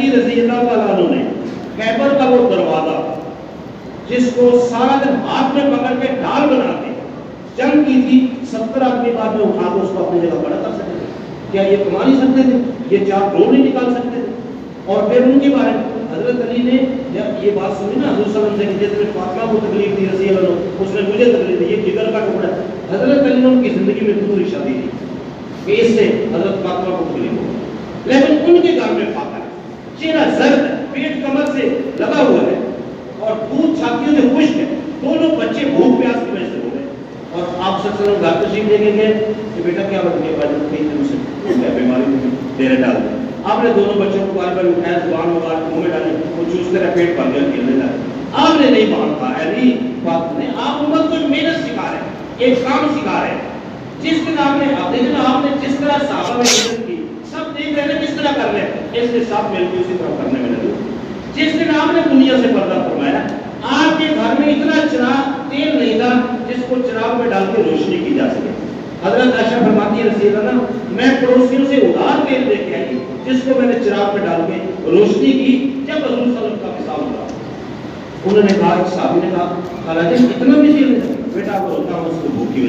علی رضی اللہ تعالیٰ عنہ نے خیبر کا وہ دروازہ جس کو سارا دن ہاتھ میں پکڑ کے ڈھال بنا کے جنگ کی تھی، 70 آدمی بعد میں اٹھا کے اس کو اپنی جگہ کھڑا کر سکتے تھے؟ کیا یہ کما نہیں سکتے تھے؟ یہ 4 ڈور نہیں نکال سکتے تھے؟ اور پھر ان کے بارے میں حضرت علی نے جب یہ بات سنی نا حضور صلی اللہ علیہ وسلم سے، جس میں فاطمہ کو تکلیف تھی رضی اللہ عنہ، اس نے مجھے تکلیف دی، یہ جگر کا ٹکڑا ہے، حضرت علی نے ان کی زندگی میں پوری شادی دی کہ اس سے حضرت فاطمہ کو تکلیف ہو، لیکن ان کے گھر میں فاقہ ہے، چہرہ زرد ہے، پیٹ کمر سے لگا ہوا ہے اور دودھ چھاتیوں سے خشک ہے، دونوں بچے بھوک پیاس کی وجہ سے ہو گئے، اور آپ صلی اللہ علیہ وسلم گھر تشریف لے کے گئے کہ بیٹا کیا بات ہے، کئی دنوں سے بیماری میں ڈیرے ڈال دیا، آپ نے دونوں بچوں کو بار بار اٹھایا، زبان مبار منہ میں ڈالی، وہ چوس کر پیٹ بھر گیا، کھیلنے لگا، آپ نے نہیں باندھا علی بات نے، آپ امت کو محنت سکھا رہے ہیں، ایک کام سکھا رہے ہیں، جس دن آپ نے آپ نے جس طرح صحابہ میں محنت کی، سب دیکھ رہے ہیں کس طرح کر رہے ہیں، اس کے ساتھ مل کے اسی طرح کرنے میں لگے، جس دن آپ نے دنیا سے پردہ فرمایا، آپ کے گھر میں اتنا چراغ تیل نہیں تھا جس کو چراغ میں ڈال کے روشنی کی جا سکے، حضرت عائشہ فرماتی ہے رضی اللہ عنہا، میں پڑوسیوں سے ادھار تیل لے کے آئی جس کو میں نے چراغ میں ڈال کے روشنی کی، جب حضور صلی اللہ علیہ وسلم کا وصال ہوا، انہوں نے کہا، ایک صحابی نے کہا، خالہ جان اتنا بھی تیل نہیں، بیٹا وہ ہوتا ہوں اس کو بھوکی